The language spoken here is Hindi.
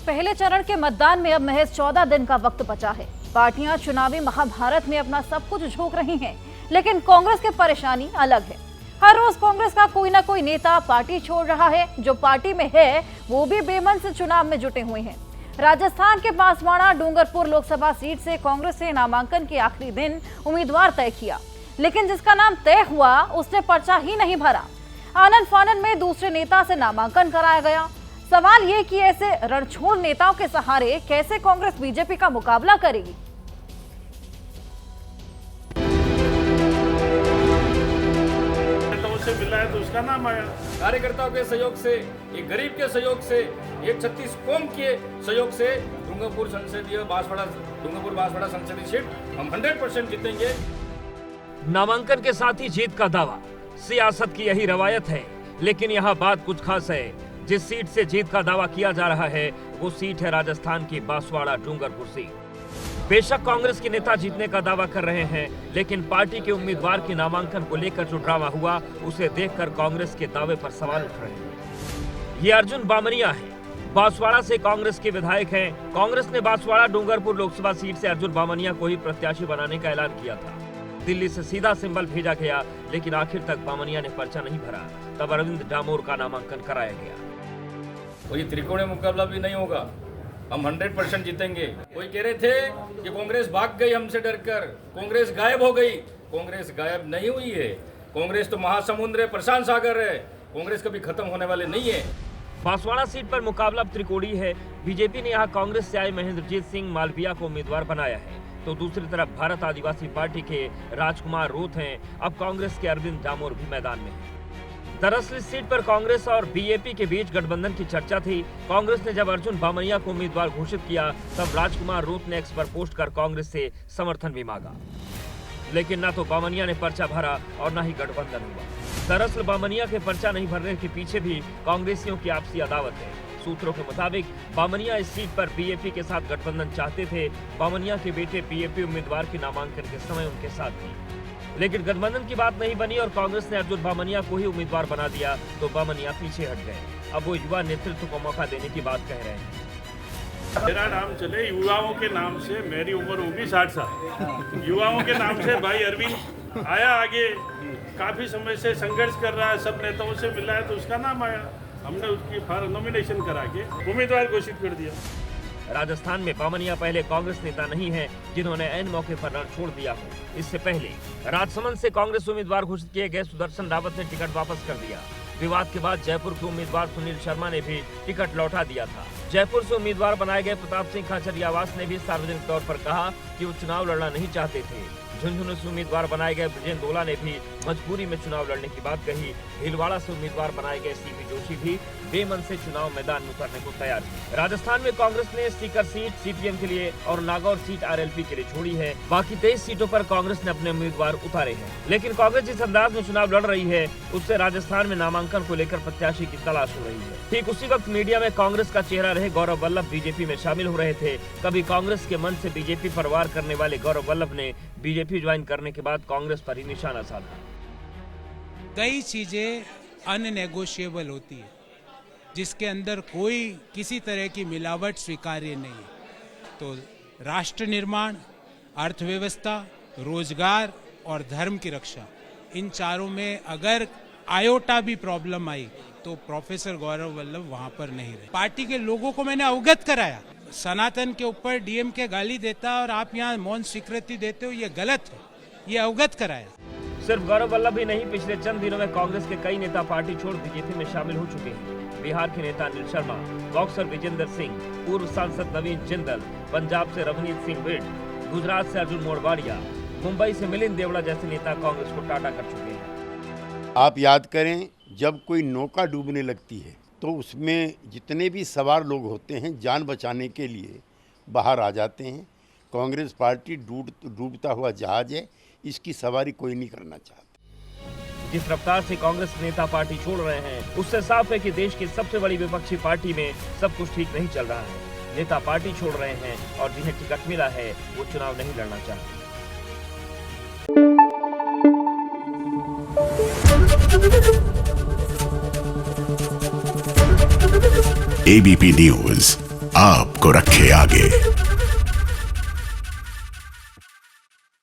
पहले चरण के मतदान में अब महज 14 दिन का वक्त बचा है। पार्टियां चुनावी महाभारत में अपना सब कुछ झोंक रही हैं, लेकिन कांग्रेस की परेशानी अलग है। हर रोज कांग्रेस का कोई ना कोई नेता पार्टी छोड़ रहा है। जो पार्टी में है वो भी बेमन से चुनाव में जुटे हुए हैं। राजस्थान के बांसवाड़ा डूंगरपुर लोकसभा सीट से कांग्रेस ने नामांकन के आखिरी दिन उम्मीदवार तय किया, लेकिन जिसका नाम तय हुआ उसने पर्चा ही नहीं भरा। आनन फानन में दूसरे नेता से नामांकन कराया गया। सवाल ये कि ऐसे रणछोड़ नेताओं के सहारे कैसे कांग्रेस बीजेपी का मुकाबला करेगी। से मिला है तो उसका नाम आया। कार्यकर्ताओं के सहयोग से, एक गरीब के सहयोग से, एक 36 कौम के सहयोग से डूंगरपुर बांसवाड़ा संसदीय सीट हम 100% जीतेंगे। नामांकन के साथ ही जीत का दावा, सियासत की यही रवायत है। लेकिन यहाँ बात कुछ खास है। जिस सीट से जीत का दावा किया जा रहा है वो सीट है राजस्थान की बांसवाड़ा डूंगरपुर सीट। बेशक कांग्रेस के नेता जीतने का दावा कर रहे हैं, लेकिन पार्टी के उम्मीदवार के नामांकन को लेकर जो ड्रामा हुआ उसे देखकर कांग्रेस के दावे पर सवाल उठ रहे हैं। ये अर्जुन बामनिया है, बांसवाड़ा से कांग्रेस के विधायक हैं। कांग्रेस ने बांसवाड़ा डूंगरपुर लोकसभा सीट से अर्जुन बामनिया को ही प्रत्याशी बनाने का ऐलान किया था। दिल्ली से सीधा सिंबल भेजा गया, लेकिन आखिर तक बामनिया ने पर्चा नहीं भरा। तब अरविंद डामोर का नामांकन कराया गया। कोई त्रिकोणीय मुकाबला भी नहीं होगा, हम 100% जीतेंगे। कोई कह रहे थे कि कांग्रेस भाग गई हमसे डरकर, कांग्रेस गायब हो गई। कांग्रेस गायब नहीं हुई है। कांग्रेस तो महासमुद्र है, प्रशांत सागर है। कांग्रेस कभी खत्म होने वाले नहीं है। बांसवाड़ा सीट पर मुकाबला त्रिकोणीय है। बीजेपी ने यहाँ कांग्रेस से आए महेंद्रजीत सिंह मालविया को उम्मीदवार बनाया है, तो दूसरी तरफ भारत आदिवासी पार्टी के राजकुमार रूत हैं। अब कांग्रेस के अरविंद डामोर भी मैदान में हैं। दरअसल इस सीट पर कांग्रेस और बीएपी के बीच गठबंधन की चर्चा थी। कांग्रेस ने जब अर्जुन बामनिया को उम्मीदवार घोषित किया, तब राजकुमार रूत ने एक्स पर पोस्ट कर कांग्रेस से समर्थन भी मांगा, लेकिन न तो बामनिया ने पर्चा भरा और न ही गठबंधन हुआ। दरअसल बामनिया के पर्चा नहीं भरने के पीछे भी कांग्रेसियों की आपसी अदावत है। सूत्रों के मुताबिक बामनिया इस सीट पर बीएपी के साथ गठबंधन चाहते थे। बामनिया के बेटे बीएपी उम्मीदवार के नामांकन के समय उनके साथ थे, लेकिन गठबंधन की बात नहीं बनी और कांग्रेस ने अर्जुन बामनिया को ही उम्मीदवार बना दिया, तो बामनिया पीछे हट गए। अब वो युवा नेतृत्व को मौका देने की बात कह रहे हैं। मेरा नाम चले युवाओं के नाम से, मेरी उम्र होगी 60 साल। युवाओं के नाम से भाई अरविंद आया आगे, काफी समय से संघर्ष कर रहा है, सब नेताओं से मिला है तो उसका नाम आया। हमने उसकी नॉमिनेशन करा के उम्मीदवार घोषित कर दिया। राजस्थान में बामनिया पहले कांग्रेस नेता नहीं है जिन्होंने ऐन मौके पर रण छोड़ दिया हो। इससे पहले राजसमंद से कांग्रेस उम्मीदवार घोषित किए गए सुदर्शन रावत ने टिकट वापस कर दिया। विवाद के बाद जयपुर के उम्मीदवार सुनील शर्मा ने भी टिकट लौटा दिया था। जयपुर से उम्मीदवार बनाए गए प्रताप सिंह खाचरियावास ने भी सार्वजनिक तौर पर कहा कि वो चुनाव लड़ना नहीं चाहते थे। झुंझुनू से उम्मीदवार बनाए गए ब्रजेंद्र दोला ने भी मजबूरी में चुनाव लड़ने की बात कही। भीलवाड़ा से उम्मीदवार बनाए गए सीपी जोशी भी बेमन से चुनाव मैदान में उतरने को तैयार है। राजस्थान में कांग्रेस ने सीकर सीट सीपीएम के लिए और नागौर सीट आरएलपी के लिए छोड़ी है। बाकी 23 सीटों पर कांग्रेस ने अपने उम्मीदवार उतारे हैं, लेकिन कांग्रेस जिस अंदाज में चुनाव लड़ रही है उससे राजस्थान में नामांकन को लेकर प्रत्याशी की तलाश हो रही है। ठीक उसी वक्त मीडिया में कांग्रेस का चेहरा रहे गौरव वल्लभ बीजेपी में शामिल हो रहे थे। कभी कांग्रेस के मन से बीजेपी पर वार करने वाले गौरव वल्लभ ने बीजेपी ज्वाइन करने के बाद कांग्रेस पर ही निशाना साधा। कई चीजें अननेगोशिएबल होती है, जिसके अंदर कोई किसी तरह की मिलावट स्वीकार्य नहीं है। तो राष्ट्र निर्माण, अर्थव्यवस्था, रोजगार और धर्म की रक्षा, इन चारों में अगर आयोटा भी प्रॉब्लम आई तो प्रोफेसर गौरव वल्लभ वहां पर नहीं रहे। पार्टी के लोगों को मैंने अवगत कराया। सनातन के ऊपर डीएमके गाली देता और आप यहाँ मौन स्वीकृति देते हो, ये गलत है, ये अवगत कराया। सिर्फ गौरव वल्लभ ही नहीं, पिछले चंद दिनों में कांग्रेस के कई नेता पार्टी छोड़ बीजेपी में शामिल हो चुके हैं। बिहार के नेता अनिल शर्मा, बॉक्सर विजेंद्र सिंह, पूर्व सांसद नवीन जिंदल, पंजाब से रवनीत सिंह बिड, गुजरात से अर्जुन मोढवाडिया, मुंबई से मिलिंद देवड़ा जैसे नेता कांग्रेस को टाटा कर चुके हैं। आप याद करें, जब कोई नौका डूबने लगती है तो उसमें जितने भी सवार लोग होते हैं जान बचाने के लिए बाहर आ जाते हैं। कांग्रेस पार्टी डूबता हुआ जहाज है, इसकी सवारी कोई नहीं करना चाहता। जिस रफ्तार से कांग्रेस नेता पार्टी छोड़ रहे हैं उससे साफ है कि देश की सबसे बड़ी विपक्षी पार्टी में सब कुछ ठीक नहीं चल रहा है। नेता पार्टी छोड़ रहे हैं और जिन्हें टिकट मिला है वो चुनाव नहीं लड़ना चाहते। ABP News, आपको रखे आगे।